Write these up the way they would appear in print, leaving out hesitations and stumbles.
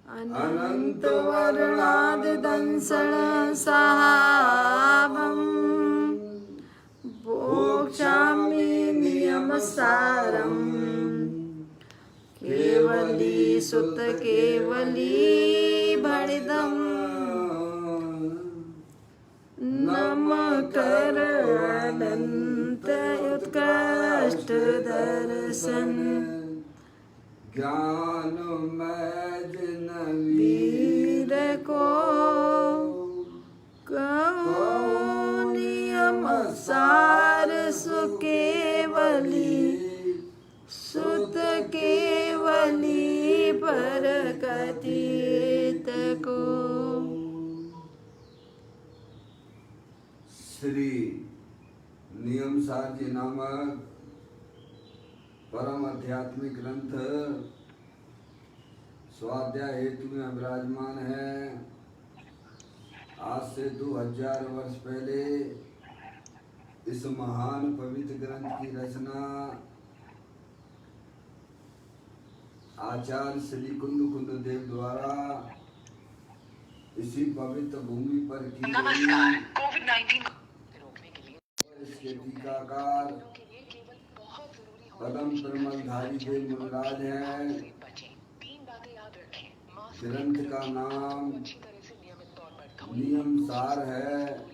अनंत वर्णाद दंसण सहाबम भोक्षामि नियमसारम केवली सुत केवली भणिदम नमकर अनंत उत्कृष्ट दर्शन ज्ञान में जिन वीर को कहो नियम सार सुकेवली सुत केवली पर कथित को। श्री नियम सार जी नामक परम आध्यात्मिक ग्रंथ स्वाध्याय हेतु में विराजमान है। आज से 2000 वर्ष पहले इस महान पवित्र ग्रंथ की रचना आचार्य श्री कुंद देव द्वारा इसी पवित्र भूमि पर की गई। कोविड-19 को रोकने के लिए इसके टीकाकार पदम परमलधारी देव मुनिराज हैं। ग्रंथ का नाम नियम सार है।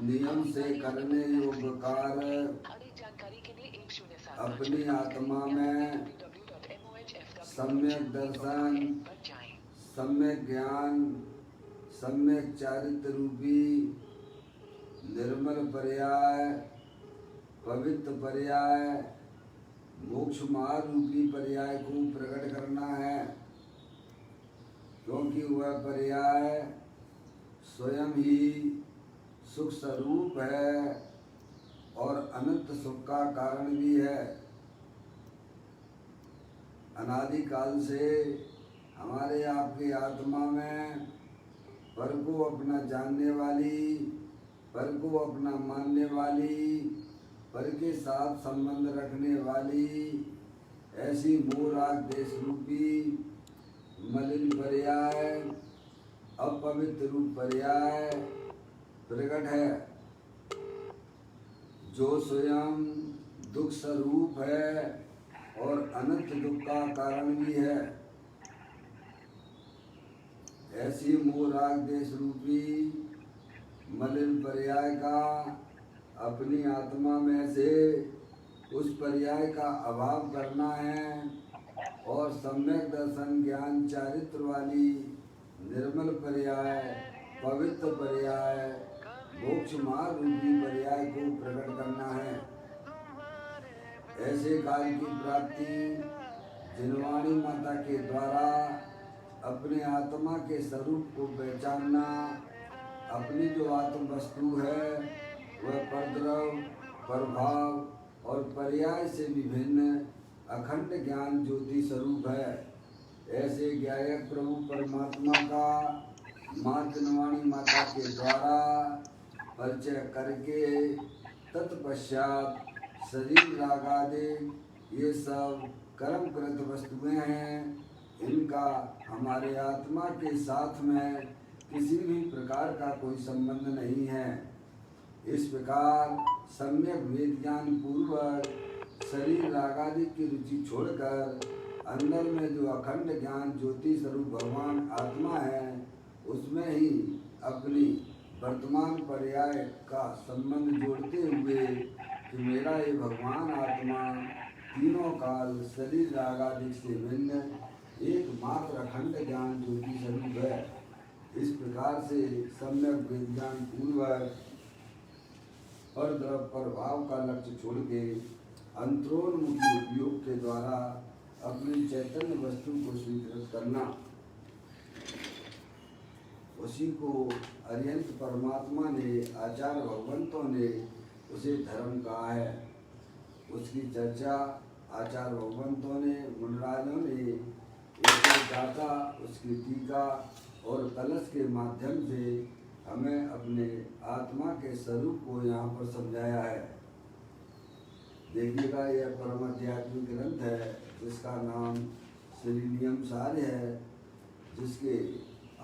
नियम से करने योग्य कार्य अपनी आत्मा में सम्यक दर्शन, सम्यक ज्ञान, सम्यक चारित्र रूपी निर्मल पर्याय, पवित्र पर्याय, मोक्ष मार्ग रूपी पर्याय को प्रकट करना है। क्योंकि वह पर्याय स्वयं ही सुख स्वरूप है और अनंत सुख का कारण भी है। अनादि काल से हमारे आपकी आत्मा में पर को अपना जानने वाली, पर को अपना मानने वाली, पर के साथ संबंध रखने वाली ऐसी मोराग देश रूपी मलिन पर्याय, अपवित्र रूप पर्याय प्रकट है, जो स्वयं दुख स्वरूप है और अनंत दुख का कारण भी है। ऐसी मोराग देश रूपी मलिन पर्याय का अपनी आत्मा में से उस पर्याय का अभाव करना है और सम्यक दर्शन ज्ञान चारित्र वाली निर्मल पर्याय, पवित्र पर्याय, मोक्ष मार्ग रूपी पर्याय को प्रकट करना है। ऐसे काल की प्राप्ति जिनवाणी माता के द्वारा अपने आत्मा के स्वरूप को पहचानना, अपनी जो आत्म वस्तु है वह परद्रव, प्रभाव और पर्याय से विभिन्न अखंड ज्ञान ज्योति स्वरूप है। ऐसे ज्ञायक प्रभु परमात्मा का माँ जिनवाणी माता के द्वारा परिचय करके तत्पश्चात शरीर राग आदि ये सब कर्मकृत वस्तुएं हैं। इनका हमारे आत्मा के साथ में किसी भी प्रकार का कोई संबंध नहीं है। इस प्रकार सम्यक वेद ज्ञान पूर्वक शरीर राग आदि की रुचि छोड़कर अंदर में जो अखंड ज्ञान ज्योति स्वरूप भगवान आत्मा है उसमें ही अपनी वर्तमान पर्याय का संबंध जोड़ते हुए कि मेरा ये भगवान आत्मा तीनों काल शरीर राग आदि से भिन्न एकमात्र अखंड ज्ञान ज्योति स्वरूप है। इस प्रकार से सम्यक वेद ज्ञान पूर्वक पर द्रव प्रभाव का लक्ष्य छोड़ के अंतरोन्मुखी उपयोग के द्वारा अपनी चैतन्य वस्तु को स्वीकृत करना, उसी को अरिहंत परमात्मा ने, आचार्य भगवंतों ने उसे धर्म कहा है। उसकी चर्चा आचार्य भगवंतों ने, मुनिराजों ने इसके गाथा, उसकी टीका और कलश के माध्यम से हमें अपने आत्मा के स्वरूप को यहाँ पर समझाया है। देखिएगा, यह परम आध्यात्मिक आध्यात्मिक ग्रंथ है जिसका नाम श्री नियम सार है, जिसके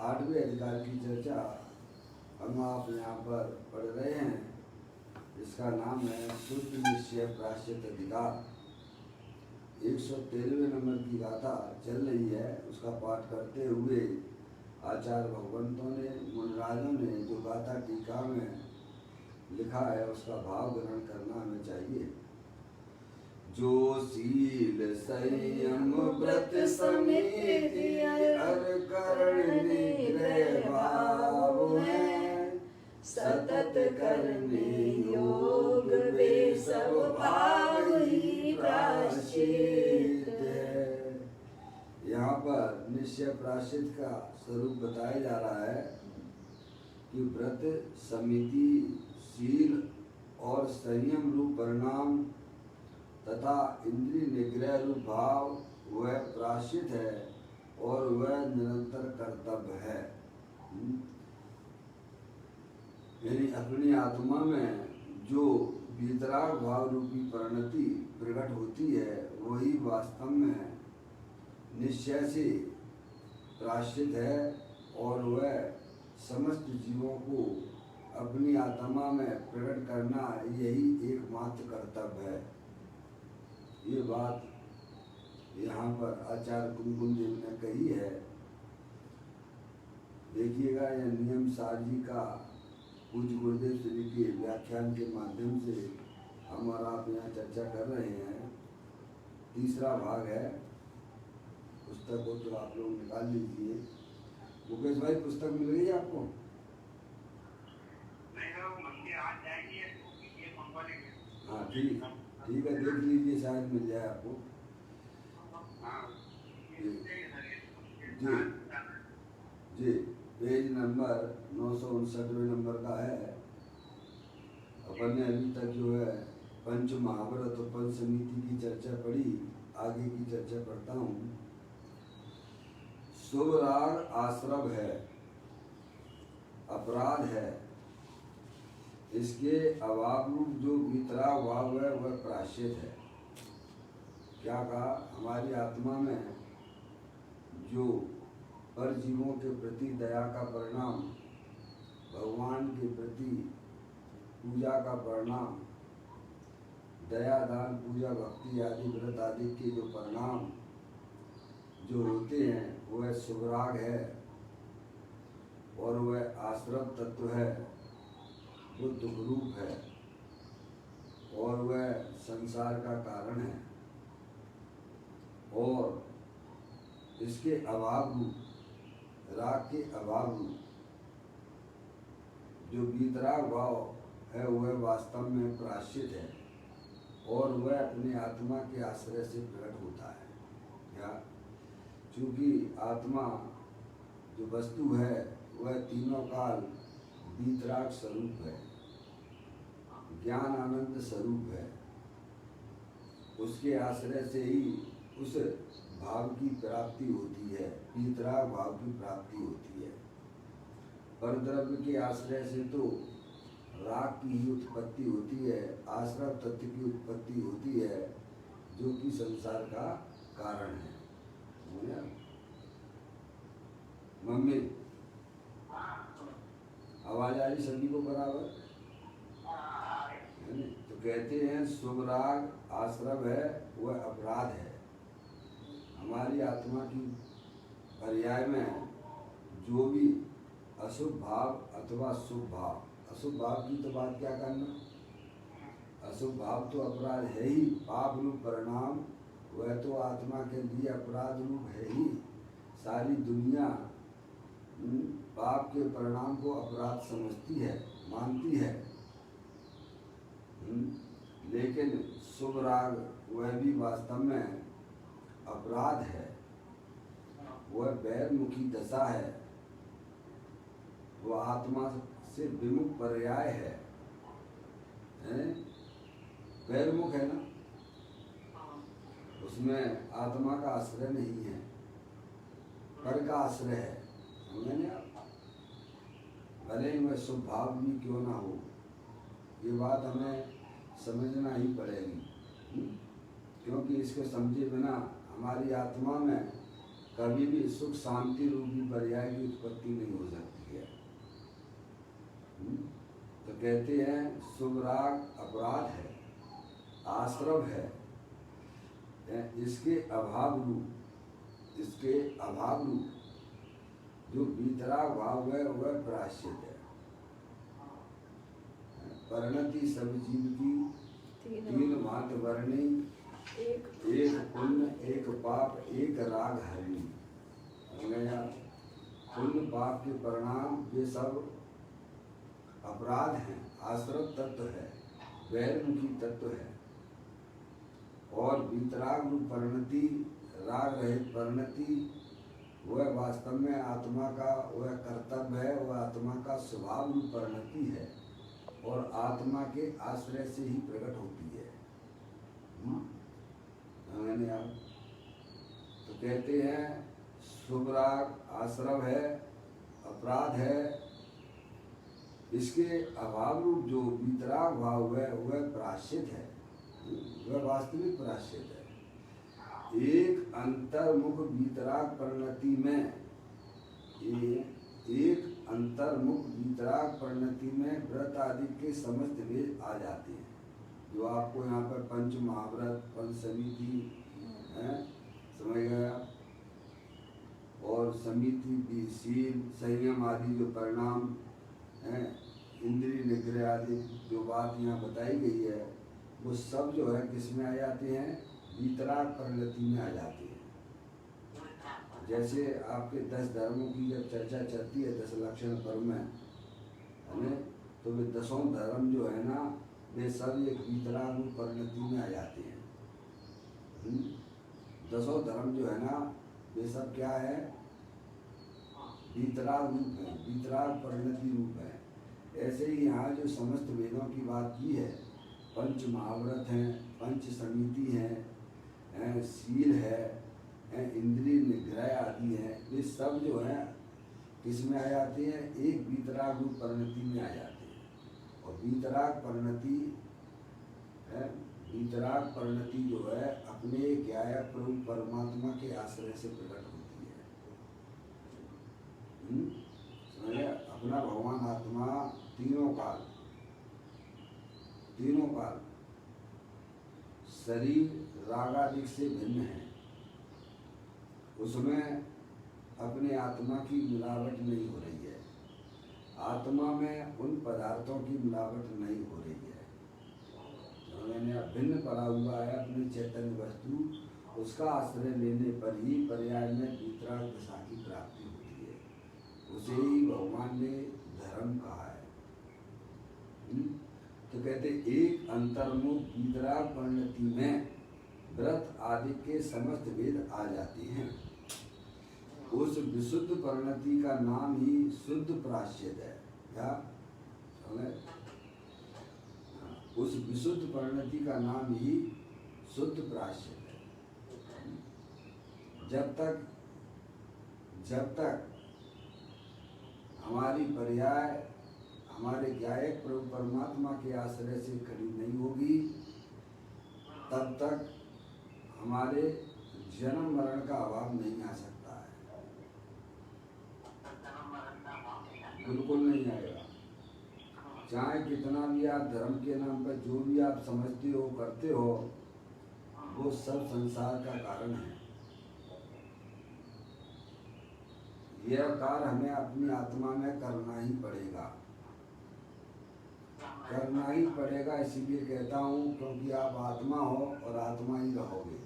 8वें अधिकार की चर्चा हम आप यहाँ पर पढ़ रहे हैं। इसका नाम है शुद्ध निश्चय प्रायश्चित अधिकार। 113वें नंबर की गाथा चल रही है। उसका पाठ करते हुए आचार्य भगवंतों ने, मुनिराजों ने जो गाथा टीका में लिखा है उसका भाव ग्रहण करना हमें चाहिए। जो शील संयम व्रत समिति हर करण निग्रह भाव है, सतत करने योग वे सब भाव ही प्रायश्चित है। यहाँ पर निश्चय प्रायश्चित का स्वरूप बताया जा रहा है कि व्रत समिति, शील और संयम रूप परिणाम तथा इंद्रिय निग्रह रूप भाव वह प्रायश्चित है और वह निरंतर कर्तव्य है। यानी अपनी आत्मा में जो वीतराग भाव रूपी परिणति प्रकट होती है वही वास्तव में निश्चय से प्रायश्चित है और वह समस्त जीवों को अपनी आत्मा में प्रकट करना यही एकमात्र कर्तव्य है। ये बात यहाँ पर आचार्य कुमकुम देव ने कही है। देखिएगा, यह नियम सार जी का पूज्य गुरुदेव श्री के व्याख्यान के माध्यम से हम और आप यहाँ चर्चा कर रहे हैं। तीसरा भाग है। पुस्तक को तो आप लोग निकाल लीजिए। मुकेश भाई, पुस्तक मिल गई आपको? हाँ, ठीक है, देख लीजिए, शायद मिल जाए आपको। जी जी, पेज नंबर 959 नंबर का है। अपन ने अभी तक जो है पंच महाव्रत और पंच समिति की चर्चा पढ़ी। आगे की चर्चा पढ़ता हूँ। शुभ राग आश्रव है, अपराध है। इसके अभाव रूप जो वीतराग भाव है वह प्रायश्चित है। क्या कहा? हमारी आत्मा में जो पर जीवों के प्रति दया का परिणाम, भगवान के प्रति पूजा का परिणाम, दया दान पूजा भक्ति आदि व्रत आदि के जो परिणाम जो होते हैं वह शुभराग है और वह आश्रव तत्व है, वो दुख रूप है और वह संसार का कारण है। और इसके अभाव रूप, राग के अभाव रूप जो वीतराग भाव है वह वास्तव में प्रायश्चित है और वह अपने आत्मा के आश्रय से प्रकट होता है। क्या? चूँकि आत्मा जो वस्तु है वह तीनों काल वीतराग स्वरूप है, ज्ञान आनंद स्वरूप है। उसके आश्रय से ही उस भाव की प्राप्ति होती है, वीतराग भाव की प्राप्ति होती है। पर द्रव्य के आश्रय से तो राग की ही उत्पत्ति होती है, आश्रव तत्व की उत्पत्ति होती है, जो कि संसार का कारण है। मम्मी, आवाज आ रही सभी को बराबर? तो कहते हैं शुभ राग आश्रव है, वह अपराध है। हमारी आत्मा की पर्याय में जो भी अशुभ भाव अथवा शुभ भाव, अशुभ भाव की तो बात क्या करना, अशुभ भाव तो अपराध है ही, पाप रूप परिणाम वह तो आत्मा के लिए अपराध रूप है ही। सारी दुनिया पाप के परिणाम को अपराध समझती है, मानती है। लेकिन शुभ राग वह भी वास्तव में अपराध है, वह बैरमुखी दशा है, वह आत्मा से विमुख पर्याय है। बैरमुख है ना, उसमें आत्मा का आश्रय नहीं है, पर का आश्रय है। समझे आप? भले ही वह शुभ भाव भी क्यों ना हो, ये बात हमें समझना ही पड़ेगी। क्योंकि इसको समझे बिना हमारी आत्मा में कभी भी सुख शांति रूपी पर्याय की उत्पत्ति नहीं हो सकती है। तो कहते हैं शुभ राग अपराध है, आश्रव है, इसके अभाव रूप जो वीतराग भाव है वह प्रायश्चित है। परिणति सब जीव की तीन भांत वर्णी, एक पुण्य एक पाप एक राग हरणी। पुण्य पाप के परिणाम ये सब अपराध हैं, आश्रव तत्व है, वैरमुखी तत्व है। और वीतराग रूप परिणति, राग रहित परिणति, वह वास्तव में आत्मा का वह कर्तव्य है, वह आत्मा का स्वभाव रूप परिणति है और आत्मा के आश्रय से ही प्रकट होती है। तो कहते हैं शुभ राग आश्रव है, अपराध है, इसके अभाव रूप जो वीतराग भाव है वह प्रायश्चित है, वह वास्तविक प्रायश्चित है। एक अंतर्मुख वीतराग परिणति में व्रत आदि के समस्त भेद आ जाते हैं। जो आपको यहाँ पर पंच महाव्रत, पंच समिति है, समझ गया, और समिति शील संयम आदि जो परिणाम हैं, इंद्रिय निग्रह आदि जो बात यहाँ बताई गई है, वो सब जो है किसमें आ जाते हैं? वीतराग परिणति में आ जाते हैं। जैसे आपके 10 धर्मों की जब चर्चा चलती है 10 लक्षण पर्व में, है ना, तो वे 10 धर्म जो है ना, वे सब एक वीतराग परिणति में आ जाते हैं। 10 धर्म जो है ना, वे सब क्या है? वीतराग रूप है, वीतराग परिणति रूप है। ऐसे ही यहाँ जो समस्त वेदों की बात की है, पंच महाव्रत हैं, पंच समिति हैं, शील है, इंद्रिय निग्रह आदि हैं, वे सब जो है किस में आ जाते हैं? एक वीतराग रूप परिणति में आ जाते हैं। और वीतराग परिणति जो है अपने क्या है? प्रभु परमात्मा के आश्रय से प्रकट होती है। समझे? अपना भगवान आत्मा तीनों काल शरीर रागादिक से भिन्न है, उसमें अपने आत्मा की मिलावट नहीं हो रही है। आत्मा में उन पदार्थों की मिलावट नहीं हो रही है। मैंने भिन्न पड़ा हुआ है अपनी चैतन्य वस्तु, उसका आश्रय लेने पर ही पर्याय में वीतराग दशा की प्राप्ति होती है। उसे ही भगवान ने धर्म कहा है। तो कहते एक अंतर्मुख वीतराग परिणति में व्रत आदि के समस्त भेद आ जाते हैं। उस विशुद्ध परिणति का नाम ही शुद्ध प्रायश्चित है। क्या? उस विशुद्ध परिणति का नाम ही शुद्ध प्रायश्चित है। जब तक हमारी पर्याय हमारे गायक प्रभु परमात्मा के आश्रय से खड़ी नहीं होगी, तब तक हमारे जन्म मरण का अभाव नहीं आ सकता है। बिल्कुल नहीं आएगा। चाहे कितना भी आप धर्म के नाम पर जो भी आप समझते हो करते हो, वो सब संसार का कारण है। यह कार्य हमें अपनी आत्मा में करना ही पड़ेगा, इसीलिए कहता हूँ, क्योंकि आप आत्मा हो और आत्मा ही रहोगे।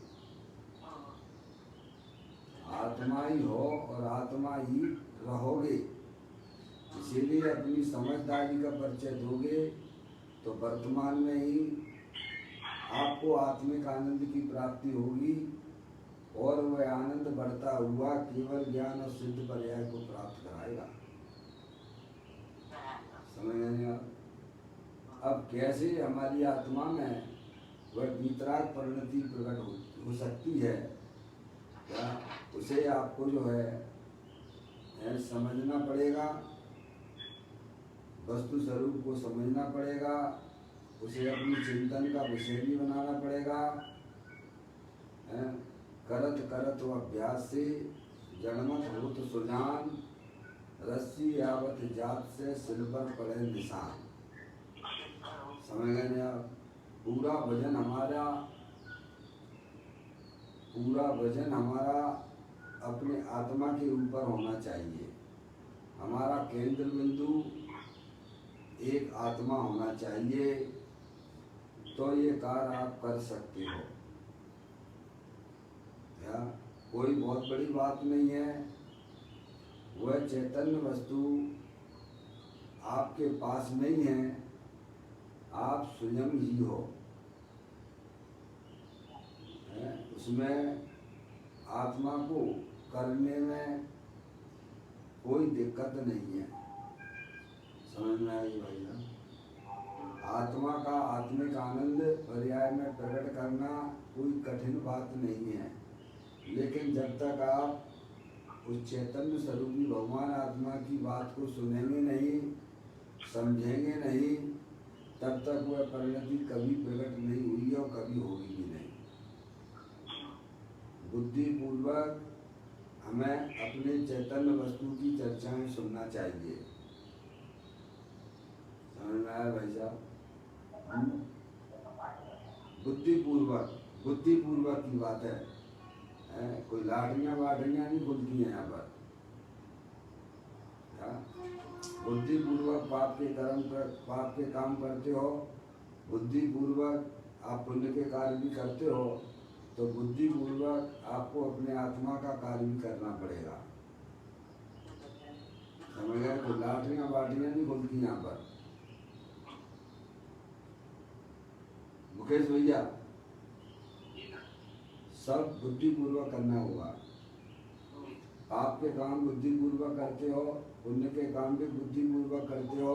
आत्मा ही हो और आत्मा ही रहोगे। इसीलिए अपनी समझदारी का परिचय दोगे तो वर्तमान में ही आपको आत्मिक आनंद की प्राप्ति होगी, और वह आनंद बढ़ता हुआ केवल ज्ञान और सिद्ध पर्याय को प्राप्त कराएगा। समझ नहीं? अब कैसे हमारी आत्मा में वह वीतराग परिणति प्रकट हो सकती है, क्या? उसे आपको जो है समझना पड़ेगा, वस्तु स्वरूप को समझना पड़ेगा, उसे अपनी चिंतन का विषय भी बनाना पड़ेगा, करत करत वह अभ्यास से जन्मत होत सुजान, रस्सी आवत जात से सिर पर पड़े निशान। समझ गए नहीं आप? पूरा वजन हमारा अपने आत्मा के ऊपर होना चाहिए। हमारा केंद्र बिंदु एक आत्मा होना चाहिए, तो ये कार्य आप कर सकते हो। या कोई बहुत बड़ी बात नहीं है। वह चैतन्य वस्तु आपके पास नहीं है, आप स्वयं ही हो। उसमें आत्मा को करने में कोई दिक्कत नहीं है। समझ में आई भाई ना? आत्मा का आत्मिक आनंद पर्याय में प्रकट करना कोई कठिन बात नहीं है, लेकिन जब तक आप उस चैतन्य स्वरूपी भगवान आत्मा की बात को सुनेंगे नहीं, समझेंगे नहीं, तब तक वह परिणति कभी प्रकट नहीं हुई और कभी होगी भी नहीं। बुद्धिपूर्वक हमें अपने चैतन्य वस्तु की चर्चाएं सुनना चाहिए। समझ में आया भाई साहब? बुद्धिपूर्वक की बात है, कोई लाठियां वाठियां नहीं खुलती हैं यहाँ पर। बुद्धिपूर्वक पाप के काम करते हो, बुद्धिपूर्वक आप पुण्य के कार्य भी करते हो, तो बुद्धिपूर्वक आपको अपने आत्मा का कार्य भी करना पड़ेगा। समझ गए? कोई लाठियां वाठियां नहीं खुलती यहाँ पर। मुकेश भैया, सब बुद्धिपूर्वक करना होगा। आपके काम बुद्धिपूर्वक करते हो, पुण्य के काम भी बुद्धिपूर्वक करते हो,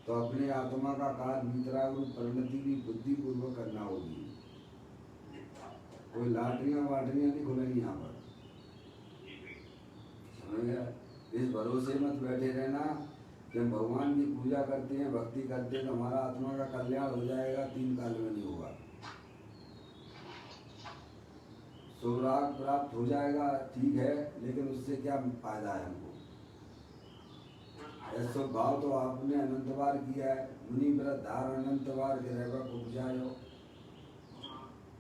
तो अपने आत्मा का कार्य वितराग रूप परिणति भी बुद्धिपूर्वक करना होगी। कोई लाठियां वाठियां नहीं खुलेंगी यहाँ पर। समझ गया? इस भरोसे मत बैठे रहना कि हम भगवान की पूजा करते हैं, भक्ति करते हैं तो हमारा आत्मा का कल्याण हो जाएगा। 3 काल में नहीं होगा। सुराग प्राप्त हो जाएगा, ठीक है, लेकिन उससे क्या फायदा है हमको? ऐसा भाव तो आपने अनंत बार किया है। मुनि व्रत धार अनंत बार गिरह उपजायो,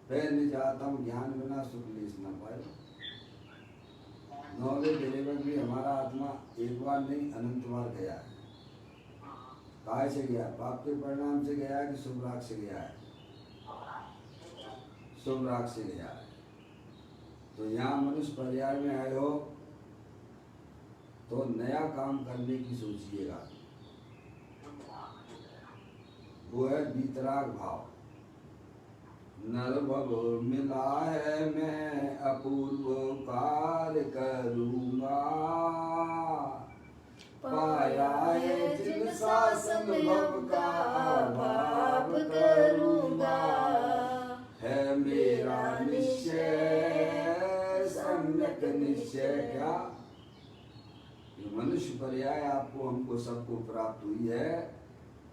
फिर निजातम ज्ञान बिना सुख लेस न पाए। 9वें गिरेवक भी हमारा आत्मा एक बार नहीं अनंत बार गया है। काय से गया? पाप के परिणाम से गया है कि शुभ राग से गया है? शुभ राग से गया है। तो यहाँ मनुष्य पर्याय में आए हो तो नया काम करने की सोचिएगा। वो है वीतराग भाव। नरभव मिला है मैं अपूर्व कार्य करूँगा, पाया है जिन शासन भव का भाव करूँगा, है मेरा निश्चय सम्यक निश्चय। क्या ये मनुष्य पर्याय आपको हमको सबको प्राप्त हुई है,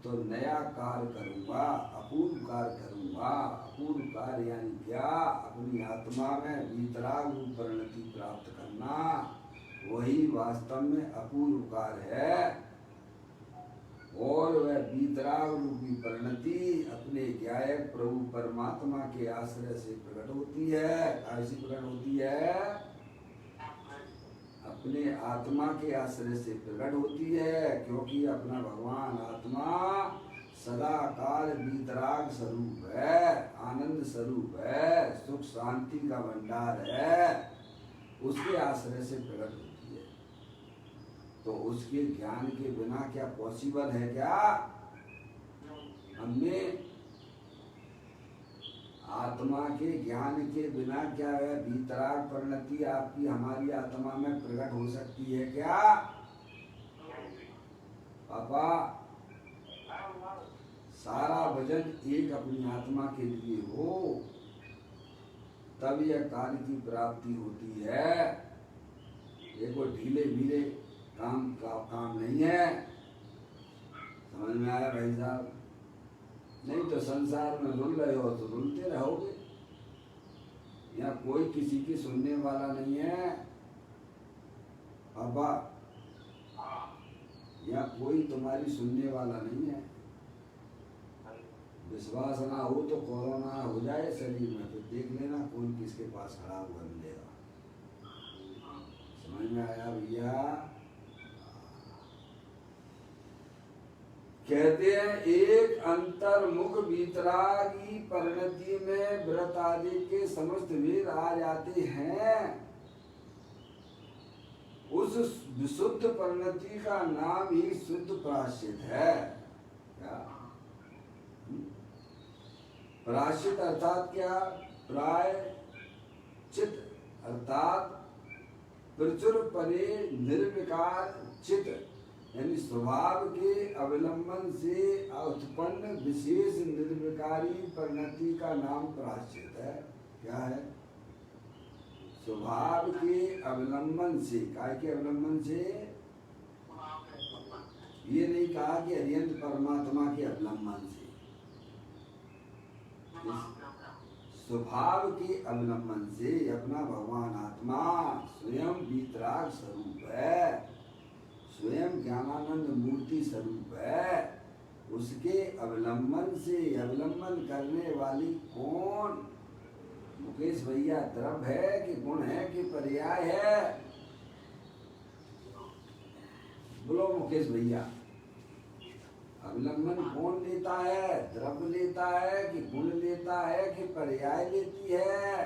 तो नया कार्य करूँगा, अपूर्व कार्य करूँगा। अपूर्व कार्य यानी क्या? अपनी आत्मा में वीतराग रूप परिणति प्राप्त करना, वही वास्तव में अपूर्व कार्य है। और वह वीतराग रूपी परिणति अपने ज्ञायक प्रभु परमात्मा के आश्रय से प्रकट होती है। ऐसी प्रकट होती है, अपने आत्मा के आश्रय से प्रकट होती है, क्योंकि अपना भगवान आत्मा सदा काल वीतराग स्वरूप है, आनंद स्वरूप है, सुख शांति का भंडार है। उसके आश्रय से प्रकट होती है। तो उसके ज्ञान के बिना क्या पॉसिबल है? क्या हमने आत्मा के ज्ञान के बिना क्या है वीतराग परिणति आपकी हमारी आत्मा में प्रकट हो सकती है क्या? पापा, सारा वजन एक अपनी आत्मा के लिए हो, तब यह कार्य की प्राप्ति होती है। ये कोई ढीले ढीले काम नहीं है। समझ में आया भाई साहब? नहीं तो संसार में रुल रहे हो तो रुलते रहोगे। यहाँ कोई किसी की सुनने वाला नहीं है। अब्बा, यहाँ कोई तुम्हारी सुनने वाला नहीं है। विश्वास ना हो तो कोरोना हो जाए शरीर में, तो देख लेना कौन किसके पास खड़ा हुआ मिलेगा। समझ में आया भैया? कहते हैं एक अंतर्मुख वीतरागी परिणति में व्रत आदि के समस्त भेद आ जाते हैं। उस विशुद्ध परिणति का नाम ही शुद्ध प्रायश्चित है। क्या प्रायश्चित अर्थात क्या? प्रायश्चित अर्थात प्रचुर परे निर्विकार चित, यानी स्वभाव के अवलंबन से उत्पन्न विशेष निर्विकारी परिणति का नाम प्रायश्चित है। क्या है? स्वभाव के अवलंबन से। काय के अवलंबन से? ये नहीं कहा कि अरिहंत परमात्मा के अवलंबन से, स्वभाव के अवलंबन से। अपना भगवान आत्मा स्वयं वीतराग स्वरूप है, स्वयं ज्ञानानंद मूर्ति स्वरूप है। उसके अवलंबन से अवलंबन करने वाली कौन? मुकेश भैया, द्रव्य है कि गुण है कि पर्याय है? बोलो मुकेश भैया, अवलंबन कौन लेता है? द्रव्य लेता है कि गुण लेता है कि पर्याय लेती है?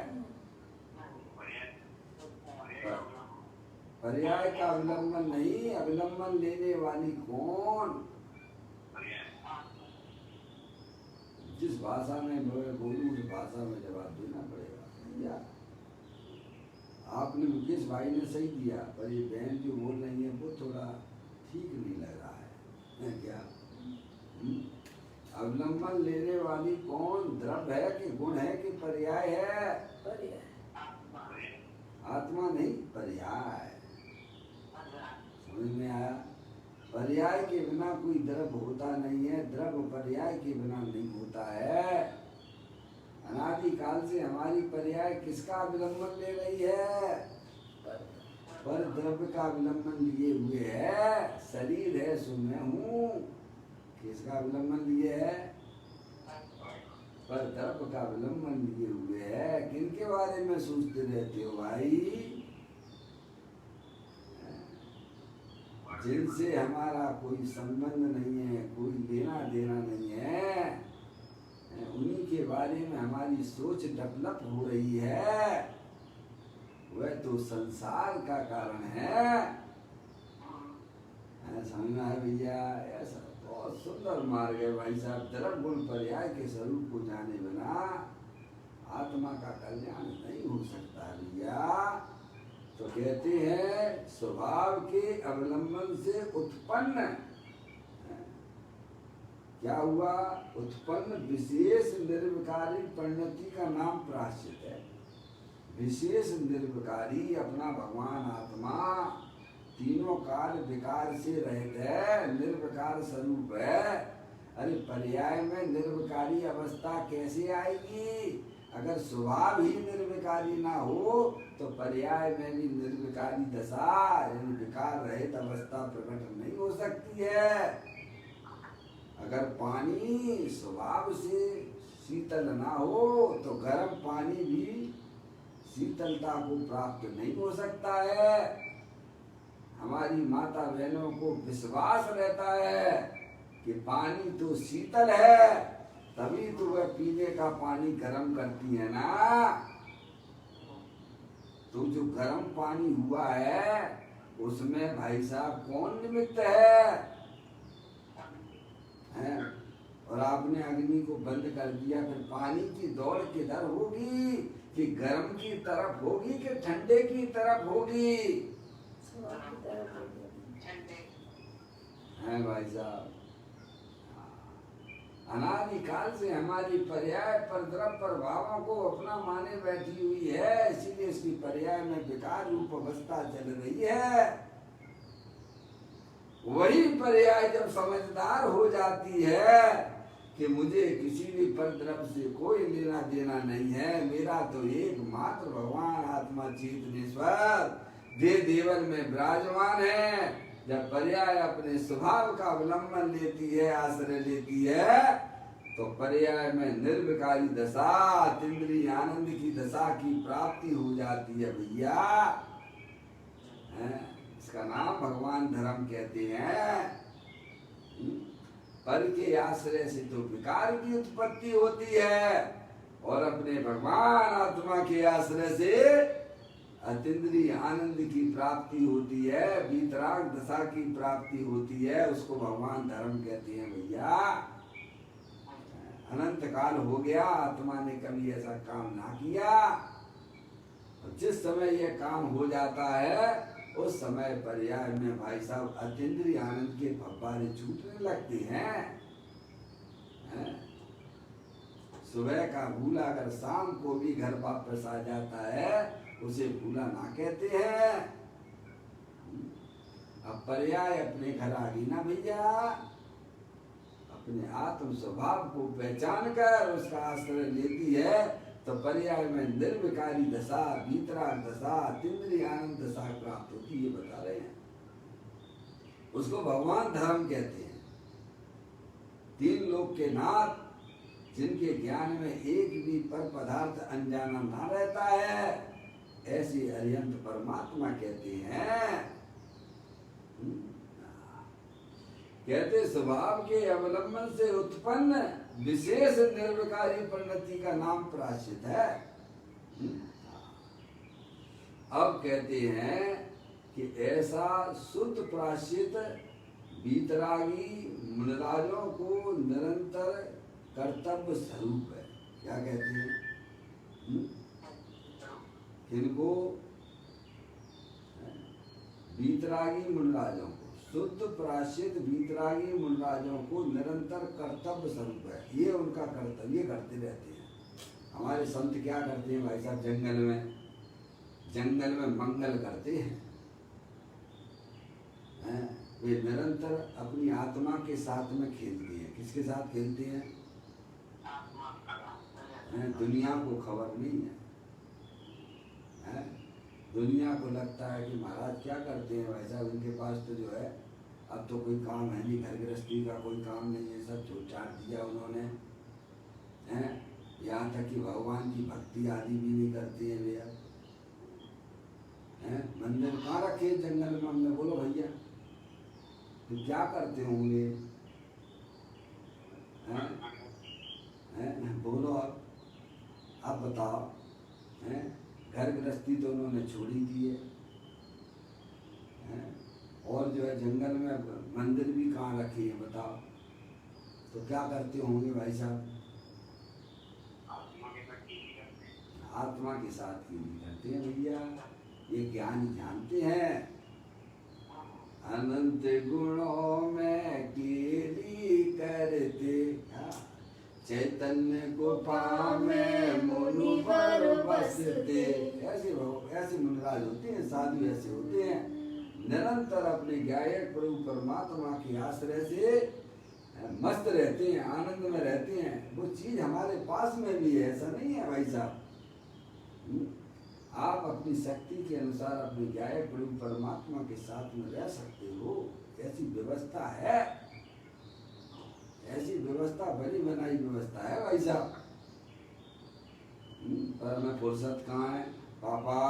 पर्याय का अवलंबन नहीं, अवलंबन लेने वाली कौन? जिस भाषा में मैं बोलूं उस भाषा में जवाब देना पड़ेगा भैया। आपने मुकेश भाई ने सही दिया, पर ये बहन जो बोल रही है वो थोड़ा ठीक नहीं लग रहा है क्या? अवलंबन लेने वाली कौन? द्रव्य है कि गुण है कि पर्याय है? आत्मा नहीं, पर्याय। समझ में आया? पर्याय के बिना कोई द्रव्य होता नहीं है, द्रव्य पर्याय के बिना नहीं होता है। अनादि काल से हमारी पर्याय किसका अवलंबन ले रही है? पर द्रव्य का अवलंबन लिए हुए है। शरीर है सो मैं हूँ, किसका अवलंबन लिए है? पर द्रव्य का अवलंबन लिए हुए है। किनके बारे में सोचते रहते हो भाई? जिनसे हमारा कोई संबंध नहीं है, कोई लेना देना नहीं है, उन्हीं के बारे में हमारी सोच डेवलप हो रही है। वह तो संसार का कारण है। समझ में आया भैया? ऐसा बहुत सुंदर मार्ग है भाई साहब। द्रव्य गुण पर्याय के स्वरूप को जाने बिना आत्मा का कल्याण नहीं हो सकता भैया। तो कहते हैं स्वभाव के अवलंबन से उत्पन्न क्या हुआ? उत्पन्न विशेष निर्विकारी परिणति का नाम प्रायश्चित है। विशेष निर्विकारी अपना भगवान आत्मा तीनों काल विकार से रहित है, निर्विकार स्वरूप है। अरे पर्याय में निर्विकारी अवस्था कैसे आएगी? अगर स्वभाव ही निर्विकारी ना हो तो पर्याय में भी निर्विकारी दशा यानी विकार रहित अवस्था प्रकट नहीं हो सकती है। अगर पानी स्वभाव से शीतल ना हो तो गर्म पानी भी शीतलता को प्राप्त नहीं हो सकता है। हमारी माता बहनों को विश्वास रहता है कि पानी तो शीतल है, तभी तो वह पीने का पानी गर्म करती है ना। तो जो गर्म पानी हुआ है उसमें भाई साहब कौन निमित्त है? और आपने अग्नि को बंद कर दिया, फिर पानी की दौड़ किधर होगी? कि गर्म की तरफ होगी कि ठंडे की तरफ होगी? है भाई साहब। अनादि काल से हमारी पर्याय पर द्रव्य प्रभावों को अपना माने बैठी हुई है, इसीलिए इसकी पर्याय में विकार रूप अवस्था चल रही है। वही पर्याय जब समझदार हो जाती है कि मुझे किसी भी परद्रव्य से कोई लेना देना नहीं है, मेरा तो एकमात्र भगवान आत्मा चेतनेश्वर देह देवर में विराजमान है। जब पर्याय अपने स्वभाव का अवलंबन लेती है, आश्रय लेती है, तो पर्याय में निर्विकारी दशा, अतीन्द्रिय आनंद की दशा की प्राप्ति हो जाती है भैया। इसका नाम भगवान धर्म कहते हैं। पर के आश्रय से तो विकार की उत्पत्ति होती है, और अपने भगवान आत्मा के आश्रय से अतीन्द्रिय आनंद की प्राप्ति होती है, वीतराग दशा की प्राप्ति होती है। उसको भगवान धर्म कहते हैं भैया। अनंत काल हो गया, आत्मा ने कभी ऐसा काम ना किया। जिस समय यह काम हो जाता है, उस समय पर्याय में भाई साहब अतीन्द्रिय आनंद के फव्वारे छूटने लगते हैं। सुबह का भूला अगर शाम को भी घर वापस आ जाता है, उसे भूला ना कहते हैं। अब पर्याय अपने घर आ गई ना भैया, अपने आत्म स्वभाव को पहचान कर उसका आश्रय लेती है, तो पर्याय में निर्विकारी दशा, वीतराग दशा, अतीन्द्रिय आनंद दशा प्राप्त होती, ये बता रहे हैं। उसको भगवान धर्म कहते हैं। तीन लोक के नाथ, जिनके ज्ञान में एक भी पर पदार्थ अनजाना ना रहता है, ऐसे अरिहंत परमात्मा कहते हैं। कहते स्वभाव के अवलंबन से उत्पन्न विशेष निर्विकारी परिणति का नाम प्राश्चित है। अब कहते हैं कि ऐसा शुद्ध प्राश्चित वीतरागी मुनिराजों को निरंतर कर्तव्य स्वरूप है। क्या कहते हैं? किनको? वीतरागी मुनिराजों को, शुद्ध प्राश्चित वीतरागी मुनिराजों को निरंतर कर्तव्य स्वरूप है। ये उनका कर्तव्य करते रहते हैं। हमारे संत क्या करते हैं भाई साहब? जंगल में मंगल करते हैं। वे निरंतर अपनी आत्मा के साथ में खेलते हैं। किसके साथ खेलते हैं? दुनिया को खबर नहीं है। दुनिया को लगता है कि महाराज क्या करते हैं भाई साहब, इनके पास तो जो है अब तो कोई काम है नहीं, घर गृहस्थी का कोई काम नहीं है, सब छोड़ छाड़ दिया उन्होंने। यहाँ तक कि भगवान की भक्ति आदि भी नहीं करते हैं वे। मंदिर कहाँ रखे जंगल में? हमने बोलो भैया तो क्या करते होंगे? बोलो अब बताओ। घर गृहस्थी तो उन्होंने छोड़ ही दी है, और जो है जंगल में मंदिर भी कहाँ रखे हैं बताओ। तो क्या करते होंगे भाई साहब? आत्मा के साथ क्यों नहीं करते हैं भैया? ये ज्ञानी जानते हैं। अनंत गुणों में केली करते, चैतन्य गुफा में मुनिवर बसते। ऐसे मुनिराज होते हैं, साधु ऐसे होते हैं, निरंतर अपने गायक प्रभु परमात्मा के आश्रय से मस्त रहते हैं, आनंद में रहते हैं। वो चीज हमारे पास में भी है, ऐसा नहीं है भाई साहब। आप अपनी शक्ति के अनुसार अपने गायक प्रभु परमात्मा के साथ में रह सकते हो। ऐसी व्यवस्था है, ऐसी व्यवस्था बड़ी बनाई व्यवस्था है भाई साहब। पर हमें फुर्सत कहाँ है पापा?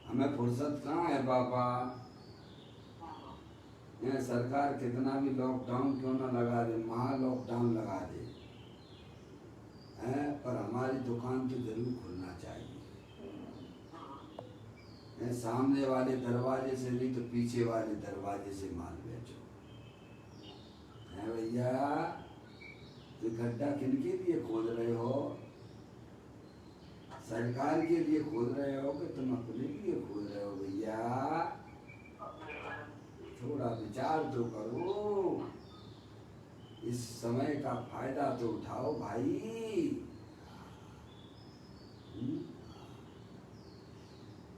हमें फुर्सत कहाँ है पापा? सरकार कितना भी लॉकडाउन क्यों ना लगा दे, महा लॉकडाउन लगा दे, पर हमारी दुकान तो जरूर खुलना चाहिए। सामने वाले दरवाजे से नहीं तो पीछे वाले दरवाजे से माल बेचो। भैया तो गड्ढा किनके लिए खोद रहे हो? सरकार के लिए खोद रहे हो कि तुम अपने लिए खोद रहे हो? भैया थोड़ा विचार तो करो, इस समय का फायदा तो उठाओ भाई।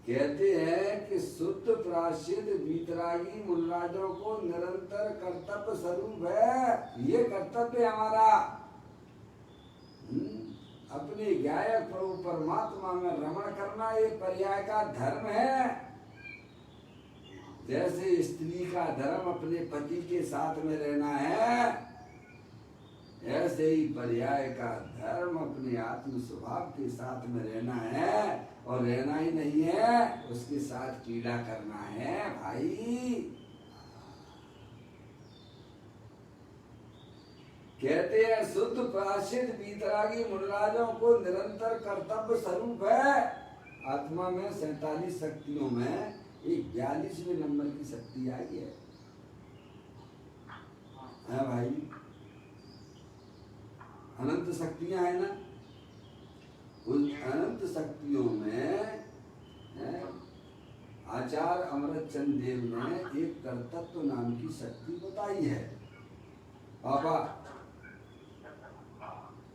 कहते हैं कि शुद्ध प्राश्चित वीतरागी मुनराजों को निरंतर कर्तव्य स्वरूप है। ये कर्तव्य है हमारा। अपने गायक प्रभु परमात्मा में रमण करना ये पर्याय का धर्म है। जैसे स्त्री का धर्म अपने पति के साथ में रहना है, ऐसे ही पर्याय का धर्म अपने आत्म स्वभाव के साथ में रहना है। और रहना ही नहीं है, उसके साथ पीड़ा करना है भाई। कहते हैं शुद्ध प्राश्चित वीतरागी मुनराजों को निरंतर कर्तव्य स्वरूप है। आत्मा में 47 शक्तियों में एक 42वें नंबर की शक्ति आई है भाई। अनंत शक्तियां है ना, उन अनंत शक्तियों में आचार्य अमृतचंद देव ने एक कर्तव्य नाम की शक्ति बताई है। पापा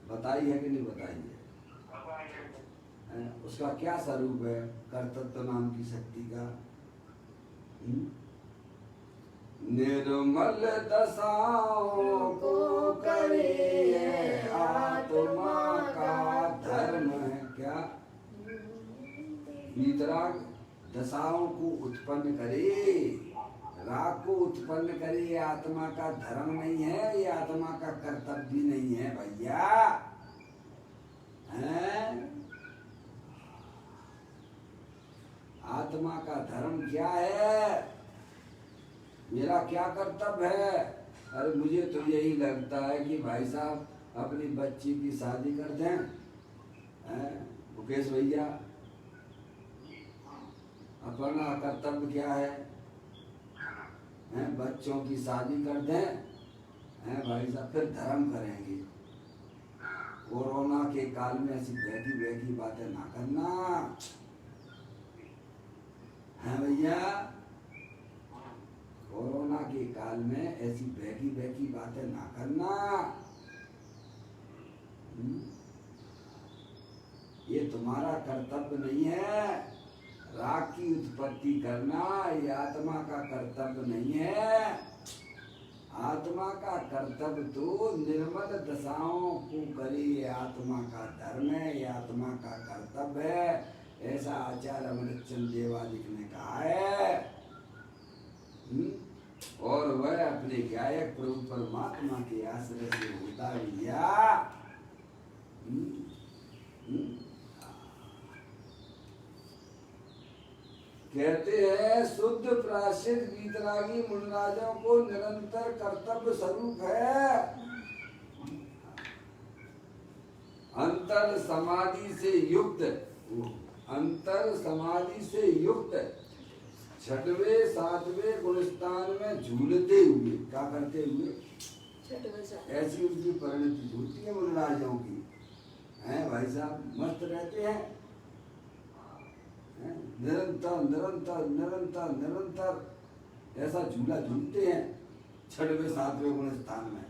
बताई है कि नहीं बताई है? उसका क्या स्वरूप है कर्तव्य नाम की शक्ति का? निर्मल दशाओं को करे आत्मा का धर्म है। क्या? वीतराग दशाओं को उत्पन्न करे, राग को उत्पन्न करे, ये आत्मा का धर्म नहीं है, ये आत्मा का कर्तव्य भी नहीं है भैया। आत्मा का धर्म क्या है? मेरा क्या कर्तव्य है? अरे मुझे तो यही लगता है कि भाई साहब अपनी बच्ची की शादी कर दें। मुकेश भैया, अपना कर्तव्य क्या है? बच्चों की शादी कर दें, भाई साहब फिर धर्म करेंगे। कोरोना के काल में ऐसी बहकी बहकी बातें ना करना है भैया। कोरोना के काल में ऐसी बहकी बहकी बातें ना करना। ये तुम्हारा कर्तव्य नहीं है। राग की उत्पत्ति करना ये आत्मा का कर्तव्य नहीं है। आत्मा का कर्तव्य तो निर्मल दशाओं को करे, ये आत्मा का धर्म है, ये आत्मा का कर्तव्य है। ऐसा आचार्य अमृतचंद देवालिक ने कहा है। और वह अपने गायक प्रभु परमात्मा के आश्रय से होता भैया। कहते हैं शुद्ध प्राश्चित वीतरागी मुनराजों को निरंतर कर्तव्य स्वरूप है। अंतर समाधि से युक्त, अंतर समाधि से युक्त 6वें 7वें गुणस्थान में झूलते हुए, क्या करते हुए? ऐसी उनकी परिणति होती है मुनराजों की। हैं भाई साहब, मस्त रहते हैं, निरंतर निरंतर निरंतर निरंतर ऐसा झूला झूलते हैं 6वें 7वें गुणस्थान में।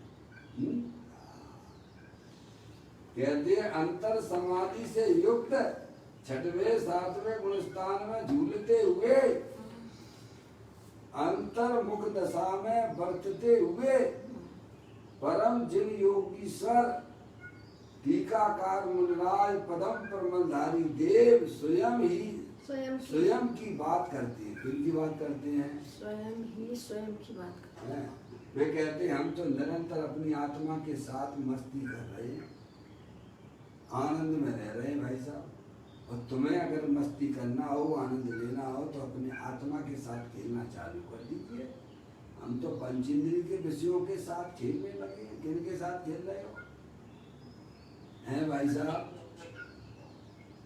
कहते हैं अंतर समाधि से युक्त 6वें 7वें गुणस्थान में झूलते हुए, अंतर्मुख दशा में बरतते हुए परम जिन योगीश्वर टीकाकार मुनराज पदम परमलधारी देव स्वयं की बात करते हैं। किन की बात करते हैं? स्वयं की बात करते हैं। वे कहते हैं हम तो निरंतर अपनी आत्मा के साथ मस्ती कर रहे हैं, आनंद में रह रहे हैं भाई साहब। और तुम्हें अगर मस्ती करना हो, आनंद लेना हो तो अपने आत्मा के साथ खेलना चालू कर दीजिए। हम तो पंचेंद्रिय के विषयों के साथ खेलने लगे हैं। किन के साथ खेल रहे हो? हैं भाई साहब,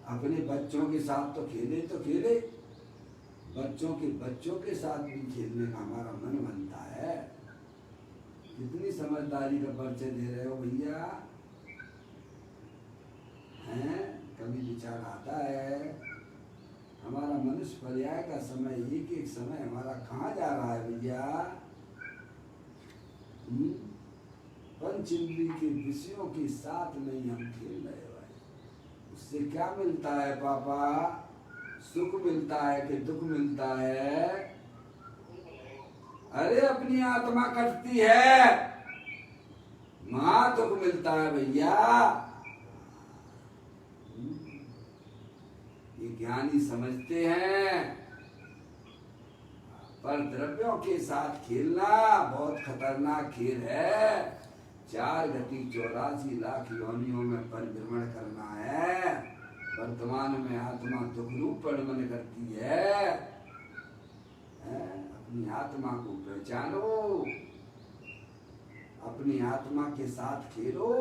अपने बच्चों के साथ तो खेले, बच्चों के साथ भी खेलने का हमारा मन बनता है। कितनी समझदारी का परिचय दे रहे हो भैया। हैं, कभी विचार आता है हमारा मनुष्य पर्याय का समय, एक एक समय हमारा कहाँ जा रहा है भैया। पंचेंद्रिय के विषयों के साथ नहीं हम खेल रहे भाई। उससे क्या मिलता है पापा? सुख मिलता है कि दुख मिलता है? अरे अपनी आत्मा कटती है, महा दुख मिलता है भैया। ये ज्ञानी समझते हैं। पर द्रव्यों के साथ खेलना बहुत खतरनाक खेल है। 4 गति 84 लाख योनियों में परिभ्रमण करना है। वर्तमान में आत्मा दुख रूप परिणमन करती है। अपनी आत्मा को पहचानो, अपनी आत्मा के साथ खेलो।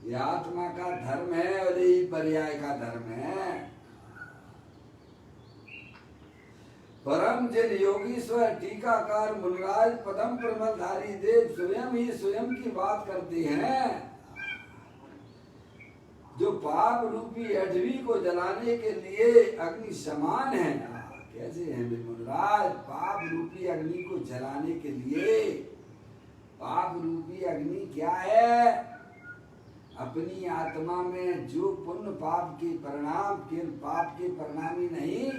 ये आत्मा का धर्म है और यही पर्याय का धर्म है। परम जिन योगीश्वर टीकाकार मुनिराज पदम प्रमलधारी देव स्वयं ही स्वयं की बात करते हैं। जो पाप रूपी अडवी को जलाने के लिए अग्नि समान है। कैसे है मुनिराज? पाप रूपी अग्नि को जलाने के लिए, पाप रूपी अग्नि क्या है? अपनी आत्मा में जो पुण्य पाप के परिणाम, केवल पाप के परिणाम ही नहीं,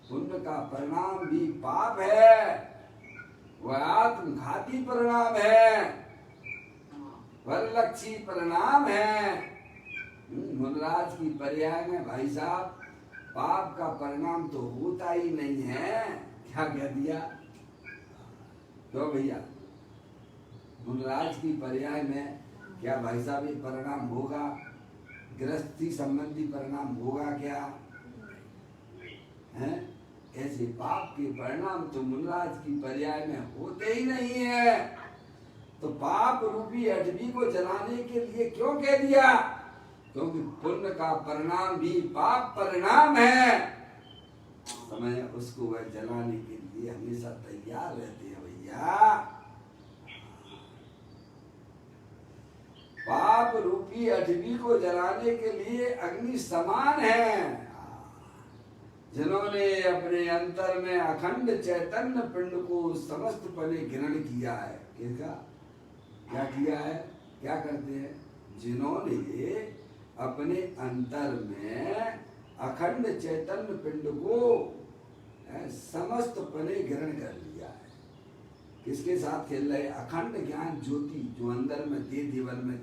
पुण्य का परिणाम भी पाप है। वह आत्मघाती परिणाम है, वरलक्षी परिणाम है। मुनिराज की पर्याय में भाई साहब पाप का परिणाम तो होता ही नहीं है। क्या कह दिया? क्यों भैया? मुनिराज की पर्याय में क्या भाई साहब ये परिणाम होगा? गृहस्थी संबंधी परिणाम होगा क्या है? ऐसे पाप के परिणाम तो मुनिराज की पर्याय में होते ही नहीं है। तो पाप रूपी अडवी को जलाने के लिए क्यों कह दिया? क्योंकि पुण्य का परिणाम भी पाप परिणाम है। समय उसको वह जलाने के लिए हमेशा तैयार रहते हैं भैया। पाप रूपी अडवी को जलाने के लिए अग्नि समान है। जिन्होंने अपने अंतर में अखंड चैतन्य पिंड को समस्त पने ग्रहण किया है। किसका? क्या किया है? क्या करते हैं? जिन्होंने अपने अंतर में अखंड चैतन्य पिंड को समस्त पने ग्रहण कर लिया है। किसके साथ खेल रहे? अखंड ज्ञान ज्योति जो अंदर में दे देवन में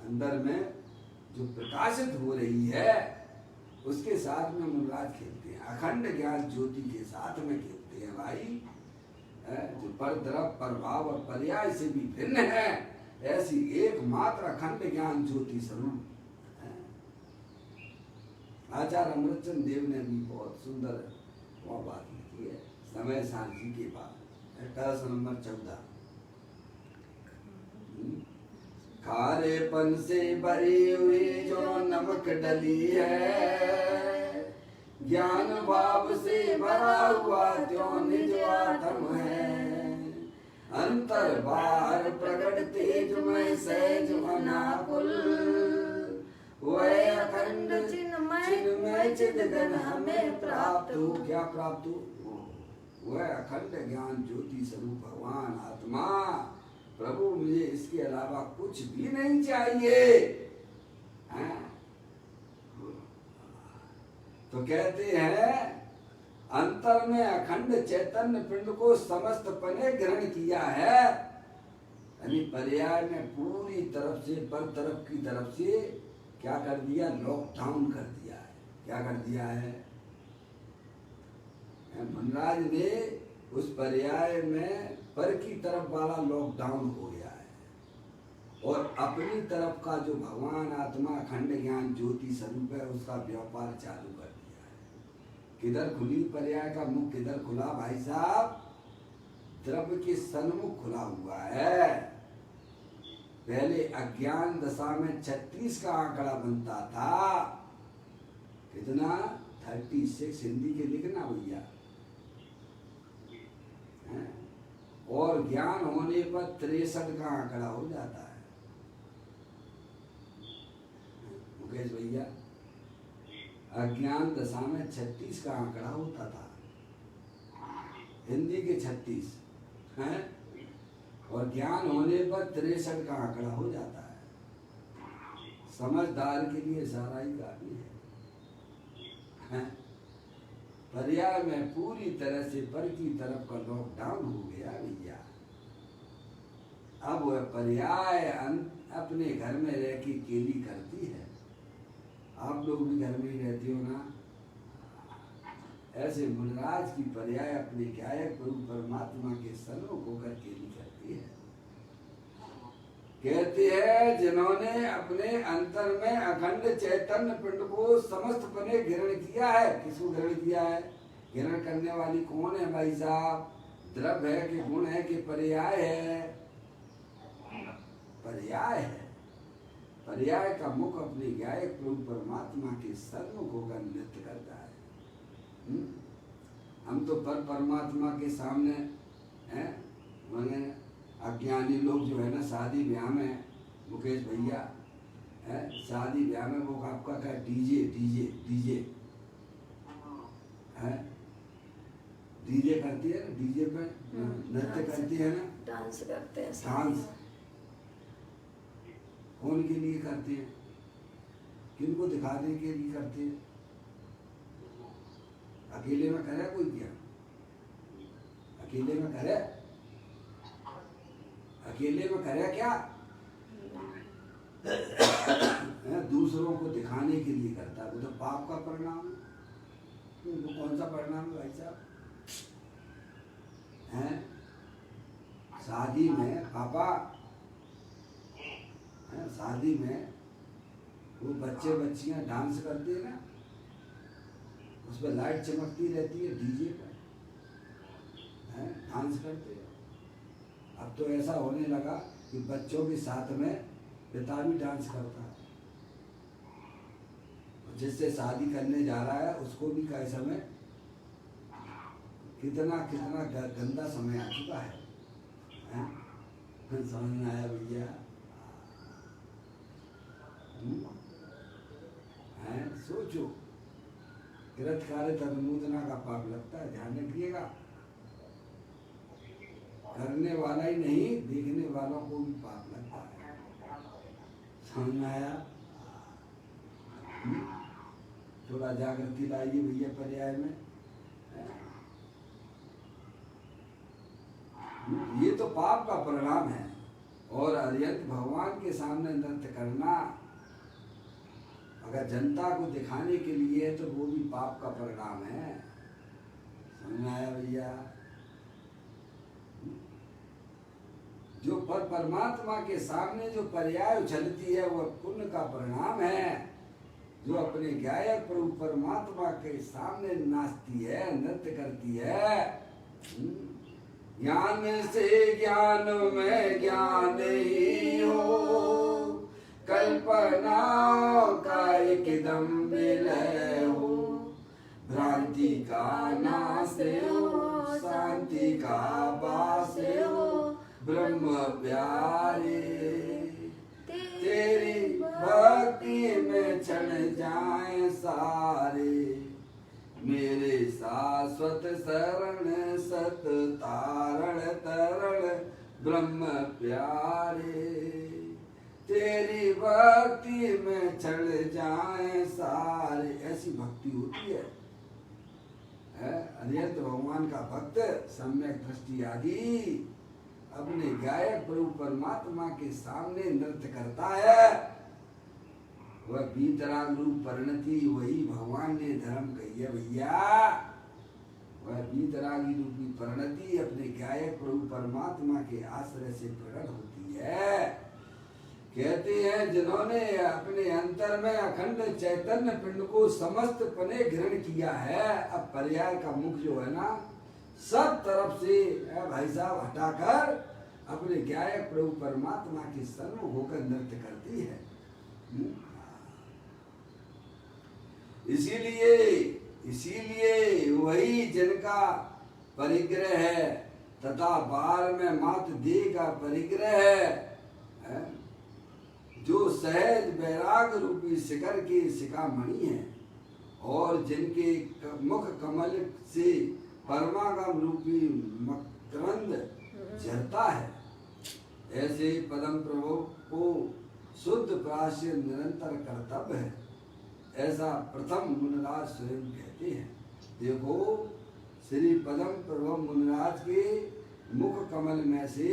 अंदर में जो प्रकाशित हो रही है, उसके साथ में मुनिराज खेलते हैं। अखंड ज्ञान ज्योति के साथ में खेलते हैं भाई। जो पर द्रव प्रभाव और पर्याय से भी भिन्न है, ऐसी एकमात्र अखंड ज्ञान ज्योति स्वरूप। आचार्य अमृतचंद देव ने भी बहुत सुंदर वो बात लिखी है समय सांझी के बाद 18 नंबर 14। खारेपन से भरी हुई जो नमक डली है, ज्ञान भाव से भरा हुआ जो निज आत्म है। अंतर बाहर प्रकट तेजमय सहज अनाकुल, वह अखंड चिन्मय चिदघन हमें प्राप्त हो। क्या प्राप्त हो? वह अखंड ज्ञान ज्योति स्वरूप भगवान आत्मा। प्रभु मुझे इसके अलावा कुछ भी नहीं चाहिए। तो कहते हैं अंतर में अखंड चैतन्य पिंड को समस्त पने ग्रहण किया है। यानी पर्याय में पूरी तरफ से पर तरफ की तरफ से क्या कर दिया? लॉकडाउन कर दिया है। क्या कर दिया है? मुनिराज ने उस पर्याय में पर की तरफ वाला लॉकडाउन हो गया है और अपनी तरफ का जो भगवान आत्मा अखंड ज्ञान ज्योति स्वरूप है उसका व्यापार चालू कर दिया है। किधर खुली पर्याय का मुख? किधर खुला भाई साहब? द्रव्य के सन्मुख खुला हुआ है। पहले अज्ञान दशा में 36 का आंकड़ा बनता था। कितना? 36। हिंदी के लिखना भैया। और ज्ञान होने पर 63 का आंकड़ा हो जाता है। मुकेश भैया, अज्ञान दशा में 36 का आंकड़ा होता था, हिंदी के 36 हैं, और ज्ञान होने पर 63 का आंकड़ा हो जाता है। समझदार के लिए सारा ही काफी है। पर्याय में पूरी तरह से पर की तरफ का लॉकडाउन हो गया भैया। अब वह पर्याय अपने घर में रह के केली करती है। आप लोग भी घर में ही रहते हो ना। ऐसे मुनराज की पर्याय अपने गायक प्रभु परमात्मा के सन्मुख होकर केली करती है। कहते हैं जिन्होंने अपने अंतर में अखंड चैतन्य पिंड को समस्त पने ग्रहण किया है। किसको ग्रहण किया है? ग्रहण करने वाली कौन है भाई साहब? द्रव्य है कि गुण है कि पर्याय है? पर्याय है। पर्याय का मुख अपने गायक प्रभु परमात्मा के सन्मुख होकर नृत्य करता है। हम तो परमात्मा के सामने हैं। मैंने अज्ञानी लोग जो है ना शादी ब्याह में, मुकेश भैया है, शादी ब्याह में वो आपका क्या डीजे डीजे डीजे है, डीजे करती है ना, डीजे पे नृत्य करती है ना, डांस करते हैं। डांस कौन के लिए करते हैं? किनको दिखाने के लिए करते हैं? अकेले में करे कोई क्या? अकेले में करे? अकेले में करे क्या? दूसरों को दिखाने के लिए करता है। वो तो पाप का परिणाम है। वो कौन सा परिणाम है भाई साहब? हैं? शादी में पापा, शादी में वो बच्चे बच्चियां डांस करते हैं ना, उस पर लाइट चमकती रहती है, डीजे पर डांस करते हैं। अब तो ऐसा होने लगा कि बच्चों के साथ में पिता भी डांस करता है। जिससे शादी करने जा रहा है उसको भी कई समय कितना कितना गंदा समय आ चुका है। समझ में आया भैया? सोचो, कृतकार्य तन्मोदना का पाप लगता है, ध्यान रखिएगा। करने वाला ही नहीं, देखने वालों को भी पाप लगता है। समझ में आया? थोड़ा जागृति लाइए भैया पर्याय में। ये तो पाप का परिणाम है। और अरिहंत भगवान के सामने नृत्य करना अगर जनता को दिखाने के लिए है तो वो भी पाप का परिणाम है। समझ में आया भैया? जो परमात्मा के सामने जो पर्याय उछलती है वह पुण्य का परिणाम है। जो अपने गायक प्रभु परमात्मा के सामने नाचती है, नृत्य करती है। ज्ञान से ज्ञान में ज्ञान ही हो, कल्पना का एकदम विलय हो, भ्रांति का नाश हो, शांति का वास हो, ब्रह्म प्यारे तेरी भक्ति में क्षण जाए सारे, मेरे शाश्वत शरण सत तारण तरण ब्रह्म प्यारे, तेरी भक्ति में क्षण जाए सारे। ऐसी भक्ति होती है। अरिहंत भगवान का भक्त सम्यक दृष्टि आदि अपने गायक प्रभु परमात्मा के सामने नृत्य करता है। वह बीतराग रूप परिणति वही भगवान ने धर्म कही है भैया। वह बीतरागी रूपी परिणति अपने गायक प्रभु परमात्मा के आश्रय से प्रकट होती है। कहते हैं जिन्होंने अपने अंतर में अखंड चैतन्य पिंड को समस्त पने ग्रहण किया है। अब पर्याय का मुख जो है ना सब तरफ से भाई साहब हटाकर अपने गायक प्रभु परमात्मा के सन्मुख होकर नृत्य करती है। इसीलिए वही जिनका परिग्रह है तथा बाल में मात देह का परिग्रह है, जो सहज वैराग रूपी शिखर की शिखामणि है और जिनके मुख कमल से परमागम रूपी मकरंद झरता है, ऐसे पदम प्रभु को शुद्ध प्राश्य निरंतर कर्तव्य है, ऐसा प्रथम मुनिराज स्वयं कहते हैं। देखो श्री पदम प्रभु मुनिराज के मुख कमल में से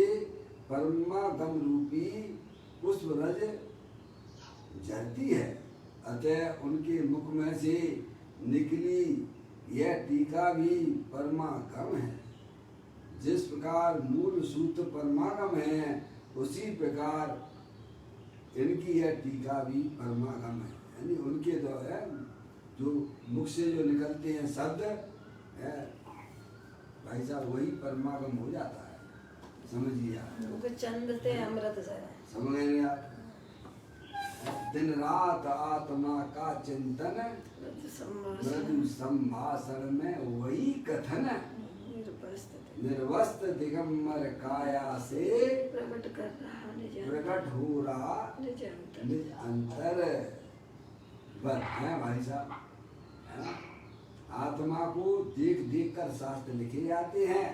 परमागम रूपी पुष्प रज झरती है, अतः उनके मुख में से निकली यह टीका भी परमागम है। जिस प्रकार मूल सूत्र परमागम है, उसी प्रकार इनकी यह टीका भी परमागम है। यानी उनके द्वारा जो मुख से जो निकलते हैं शब्द है भाई साहब, वही परमागम हो जाता है। समझिए आप, चंद ते अमृत जरा समझ गए आप। दिन रात आत्मा का चिंतन, मृदु संभाषण में वही कथन, निर्वस्त दिगंबर काया से प्रकट कर रहा प्रकट हो रहा निज अंतर। बस है भाई साहब, है? आत्मा को देख देख कर शास्त्र लिखे जाते हैं,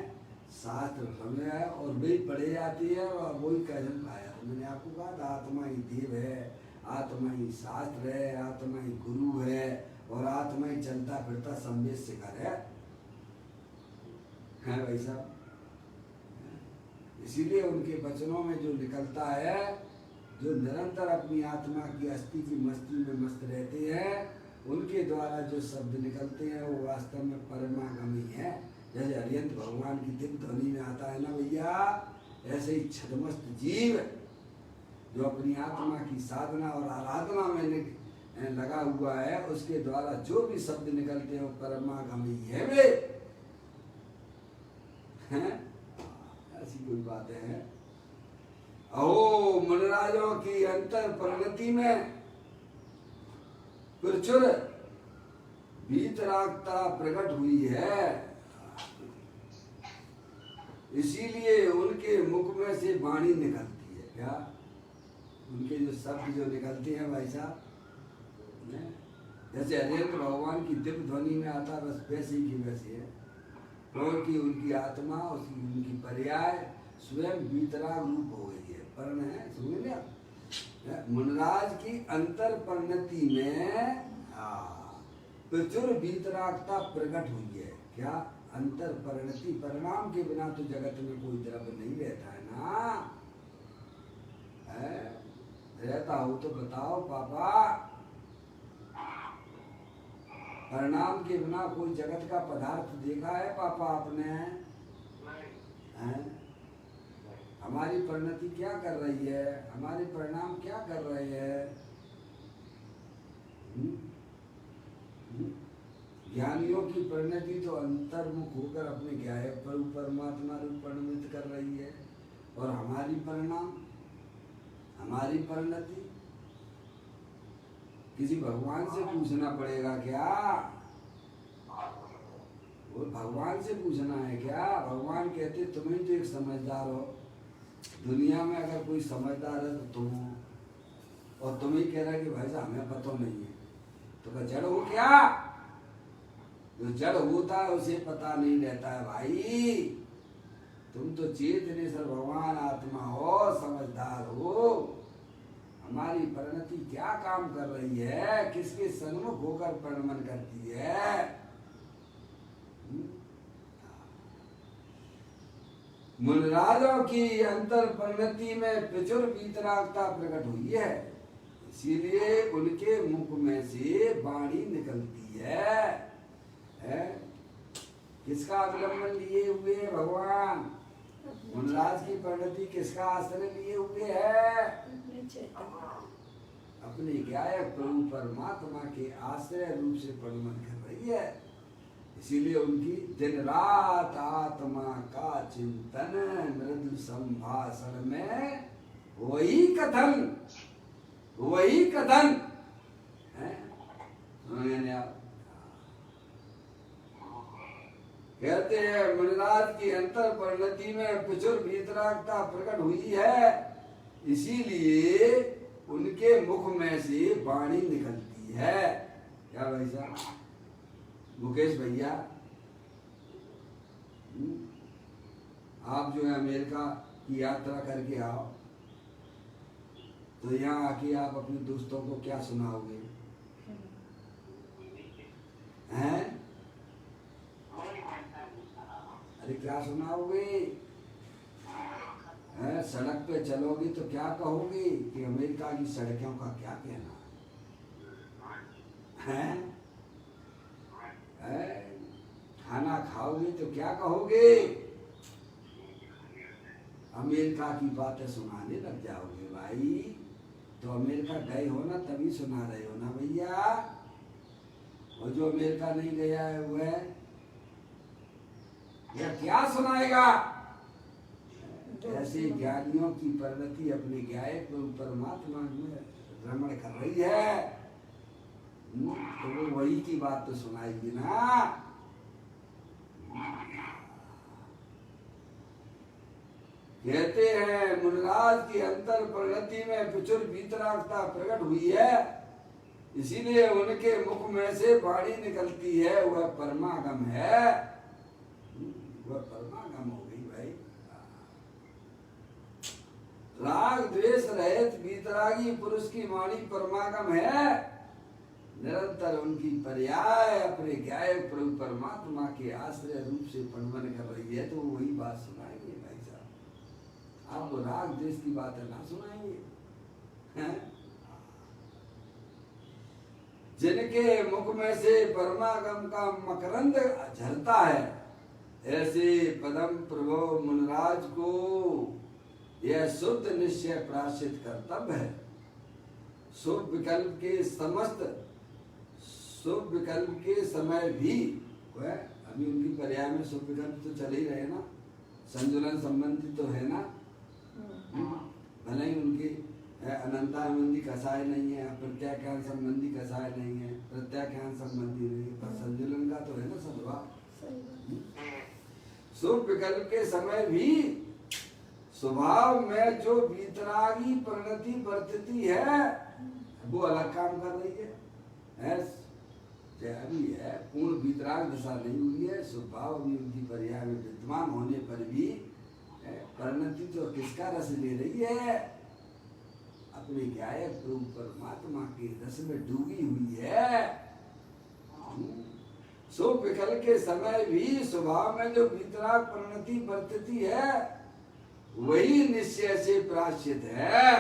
शास्त्र समझ है और वे पढ़े जाती है और वही कहन पाया। मैंने आपको कहा था आत्मा ही देव है, आत्मा ही शास्त्र है, आत्मा ही गुरु है और आत्मा ही चलता फिरता संदेश शिखर है भाई साहब। इसीलिए उनके वचनों में जो निकलता है, जो निरंतर अपनी आत्मा की अस्थि की मस्ती में मस्त रहते हैं, उनके द्वारा जो शब्द निकलते हैं वो वास्तव में परमागमी है। जैसे हरियंत भगवान की दिव्य ध्वनि में आता है ना भैया, ऐसे ही छदमस्त जीव जो अपनी आत्मा की साधना और आराधना में लगा हुआ है, उसके द्वारा जो भी शब्द निकलते हैं वो परमागमी है वे हैं। ऐसी कोई बात है। अहो मुनिराजों की अंतर परिणति में प्रचुर वीतरागता प्रकट हुई है, इसीलिए उनके मुख में से वाणी निकलती है। क्या उनके जो शब्द जो निकलते हैं भाई साहब, जैसे हरियंत्र भगवान की दिव्य ध्वनि में आता, बस वैसे ही की वैसे है, क्योंकि उनकी आत्मा उसकी उनकी पर्याय स्वयं वीतराग रूप हो गई है। पर्ण है, समझ लिया। मुनिराज की अंतर परिणति में प्रचुर वीतरागता प्रकट हुई है। क्या अंतर परिणति, परिणाम के बिना तो जगत में कोई द्रव्य नहीं रहता है ना, है? रहता हो तो बताओ पापा, परिणाम के बिना कोई जगत का पदार्थ देखा है पापा आपने? हैं? हमारी परिणति क्या कर रही है, हमारे परिणाम क्या कर रहे हैं? ज्ञानियों की परिणति तो अंतर्मुख होकर अपने ज्ञाय पर परमात्मा रूप परिणमित कर रही है, और हमारी परिणाम, हमारी परिणति किसी भगवान से पूछना पड़ेगा क्या? वो भगवान से पूछना है क्या? भगवान कहते तुम ही तो एक समझदार हो, दुनिया में अगर कोई समझदार है तो तुम हो, और तुम ही कह रहे कि भाई साहब हमें पता नहीं है, तो क्या जड़ हो क्या? जो जड़ होता है उसे पता नहीं रहता है भाई। तुम तो चेतनेश्वर भगवान आत्मा हो, समझदार हो। हमारी परिणति क्या काम कर रही है, किसके सन्मुख होकर परिणमन करती है? मुनिराजों की अंतर परिणति में प्रचुर वीतरागता प्रकट हुई है, इसीलिए उनके मुख में से वाणी निकलती है। किसका अवलंबन लिए हुए भगवान? मुनिराज की परिणति किसका आश्रय लिए हुए है? अपने गायक प्रभु परमात्मा के आश्रय रूप से परिणमन कर रही है। इसीलिए उनकी दिन रात आत्मा का चिंतन, मृदु संभाषण में वही कथन, वही कथन है। कहते हैं मुनिराज की अंतर परिणति में प्रचुर वीतरागता प्रकट हुई है, इसीलिए उनके मुख में से वाणी निकलती है। क्या भाई साहब? मुकेश भैया, आप जो है अमेरिका की यात्रा करके आओ, तो यहाँ आके आप अपने दोस्तों को क्या सुनाओगे? हैं? अरे क्या सुनाओगे? हैं? सड़क पे चलोगी तो क्या कहोगे कि अमेरिका की सड़कों का क्या कहना है? हैं? खाना खाओगे तो क्या कहोगे? अमेरिका की बातें सुनाने लग जाओगे भाई। तो अमेरिका गए हो ना तभी सुना रहे हो ना भैया। और जो अमेरिका नहीं गया है वह क्या सुनाएगा? ऐसे ज्ञानियों की परिणति अपने गायक परमात्मा में भ्रमण कर रही है, तो वो वही की बात तो सुनाएगी ना। कहते हैं मुनिराज की अंतर परिणति में प्रचुर वीतरागता प्रकट हुई है, इसीलिए उनके मुख में से वाणी निकलती है, वह परमागम है। वह परमागम हो गई भाई। राग द्वेष रहित वीतरागी पुरुष की वाणी परमागम है। निरंतर उनकी पर्याय अपने गायक प्रभु परमात्मा के आश्रय रूप से पनवन कर रही है, तो वही बात सुनाएंगे भाई साहब। आप राग द्वेष की बातें ना सुनाएंगे हैं? जिनके मुख में से परमागम का मकरंद झरता है, ऐसे पदम प्रभु मुनिराज को यह शुद्ध निश्चय प्रायश्चित कर्तव्य है। शुभ विकल्प के समय भी अभी उनकी पर्याय में शुभ विकल्प तो चले ही रहे ना, संतुलन संबंधी तो है ना। भले ही उनकी अनंतानंदी कसाय नहीं है, प्रत्याख्यान संबंधी कसाय नहीं है, प्रत्याख्यान संबंधी नहीं है, पर संतुलन का तो है ना सद्भाव। शुभ विकल्प के समय भी स्वभाव में जो वीतरागी परिणति बरतती है, वो अलग काम कर रही है। अभी है पूर्ण वीतराग दशा नहीं हुई है, स्वभाव भी उनकी पर्याय में विद्यमान होने पर भी परिणति तो किसका रस ले रही है? अपने गायक प्रभु परमात्मा के रस में डूबी हुई है। सो विकल के समय भी स्वभाव में जो वीतराग परिणति बरतती है, वही निश्चय से प्रायश्चित है।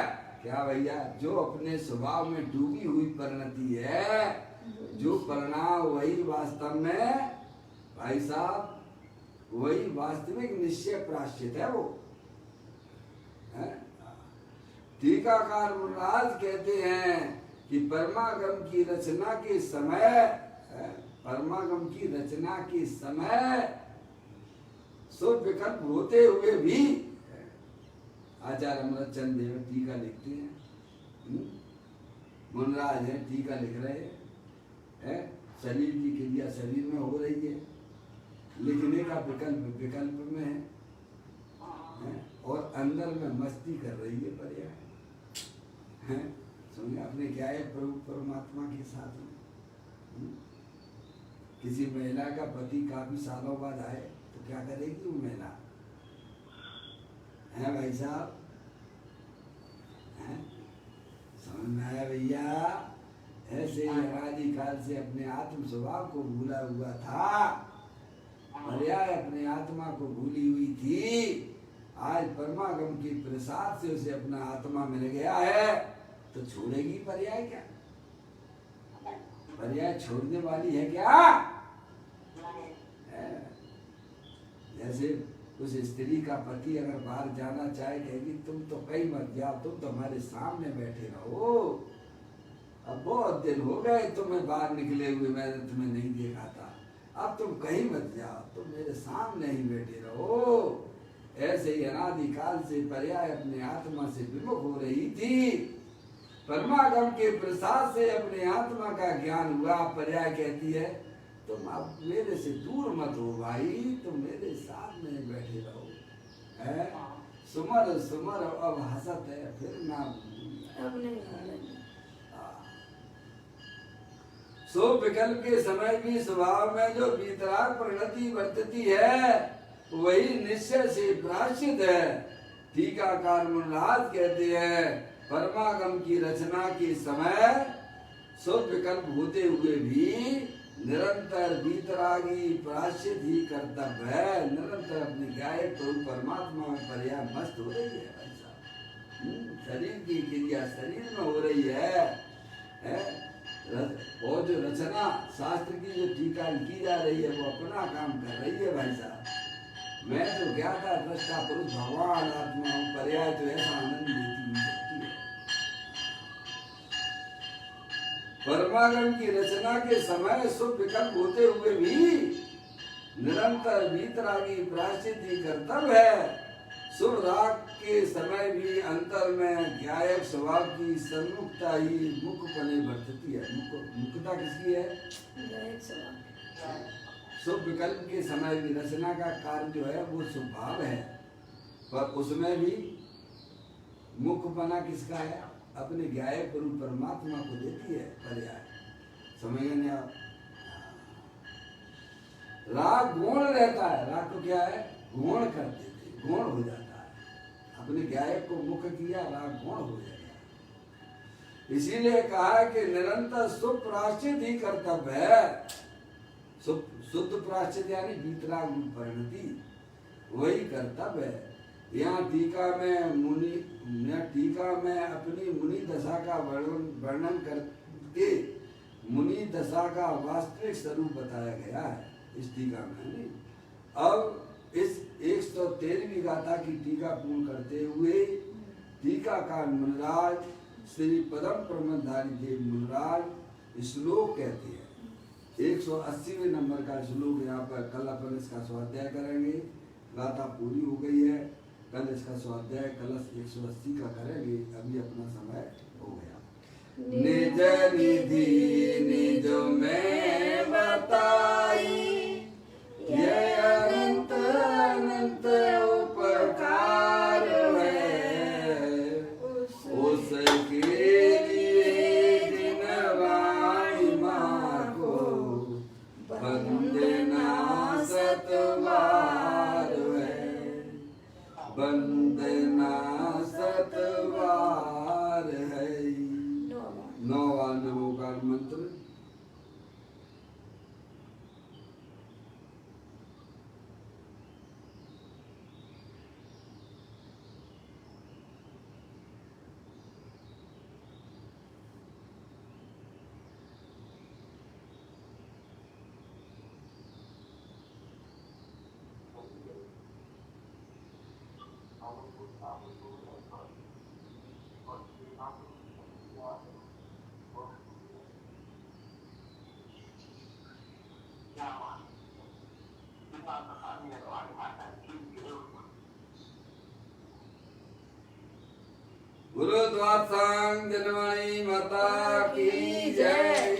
क्या भैया? जो अपने स्वभाव में डूबी हुई परिणति है, जो परिणाम वही वास्तव में भाई साहब वही वास्तविक निश्चय प्रायश्चित है। वो टीकाकार मुनिराज कहते हैं कि परमागम की रचना के समय शुभ विकल्प होते हुए भी आचार्य अमृत चंद देव टीका लिखते हैं। मुनिराज है, टीका लिख रहे हैं। शरीर की क्रिया शरीर में हो रही है, लिखने का विकल्प में है, और अंदर में मस्ती कर रही है पर्याय। सुनिए अपने क्या है प्रभु परमात्मा के साथ में। किसी महिला का पति काफी सालों बाद आए तो क्या करेगी वो महिला? है भाई साहब? समझ में आया भैया? ऐसे अनादिकाल से अपने आत्म स्वभाव को भूला हुआ था, पर्याय अपने आत्मा को भूली हुई थी। आज परमागम की प्रसाद से उसे अपना आत्मा मिल गया है, तो छोड़ेगी पर्याय क्या? पर्याय छोड़ने वाली है क्या? जैसे उस स्त्री का पति अगर बाहर जाना चाहे, कहेगी तुम तो कहीं मत जाओ, तुम तो हमारे सामने बैठे रहो। अब बहुत दिन हो गए तुम्हें बाहर निकले हुए, मैंने तुम्हें नहीं देखा था, अब तुम कहीं मत जाओ, तुम मेरे सामने ही बैठे रहो। ऐसे ही अनादिकाल से पर्याय अपने आत्मा से विमुख हो रही थी। परमागम के प्रसाद से अपने आत्मा का ज्ञान हुआ। पर्याय कहती है तुम अब मेरे से दूर मत हो भाई, तुम मेरे साथ में बैठे रहो। सुमर सुमर अब हसत है फिर ना अब नहीं। सो विकल्प के समय भी स्वभाव में जो वीतराग परिणति बरतती है, वही निश्चय से प्रायश्चित है। टीकाकार मुनिराज कहते हैं परमागम की रचना के समय शुभ विकल्प होते हुए भी निरंतर वीतरागी प्रायश्चित ही कर्तव्य है। निरंतर अपनी गायक प्रभु परमात्मा में पर्याय मस्त हो रही है भाई साहब। शरीर की क्रिया शरीर में हो रही है? और जो रचना शास्त्र की जो टीका की जा रही है वो अपना काम कर रही है भाई साहब। मैं तो क्या था दृष्टा पुरुष भगवान आत्मा हूँ, पर्याय तो ऐसा आनंद देती हुई सकती है। परमागम की रचना के समय शुभ विकल्प होते हुए भी निरंतर वीतरागी प्रायश्चित ही कर्तव्य है। शुभ राग के समय भी अंतर में गायक स्वभाव की सन्मुखता ही मुखपने बरतती है। मुखता किसकी है? गायक स्वभाव। शुभ विकल्प के समय भी रचना का कार्य जो है वो स्वभाव है, पर उसमें भी मुखपना किसका है? अपने गायक गुरु परमात्मा को देती है पर्याय। समझ गए आप? राग गौण रहता है। राग को क्या है? गौण कर देते, गौण हो जाता है। अपने गायक को मुख किया, राग गौण हो जाएगा। इसीलिए कहा कि निरंतर शुभ प्रायश्चित ही कर्तव्य है। शुद्ध प्रायश्चित यानी वीतराग परिणति, वही कर्तव्य है। यहाँ टीका में अपनी मुनि दशा का वर्णन करके मुनि दशा का वास्तविक स्वरूप बताया गया है इस टीका में। अब इस 113वीं गाथा की टीका पूर्ण करते हुए टीकाकार मुनिराज श्री पदम प्रमथधारी देव मुनिराज श्लोक कहते हैं। 180वें नंबर का श्लोक यहाँ पर कल अपन इसका स्वाध्याय करेंगे। गाथा पूरी हो गई है, कल इसका स्वाध्याय कलश 180 का करेंगे। अभी अपना समय हो गया। निज निधि निज में बताई, यह अनंत अनंत उपकार है। उसके लिए जिन वाणी माँ को वंदना सतबार है, वंदना सतबार है। 9वां नमोकार मंत्र। गुरुद्वार जनवाणी माता की जय।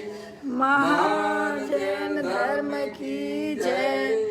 महाजन धर्म की जय।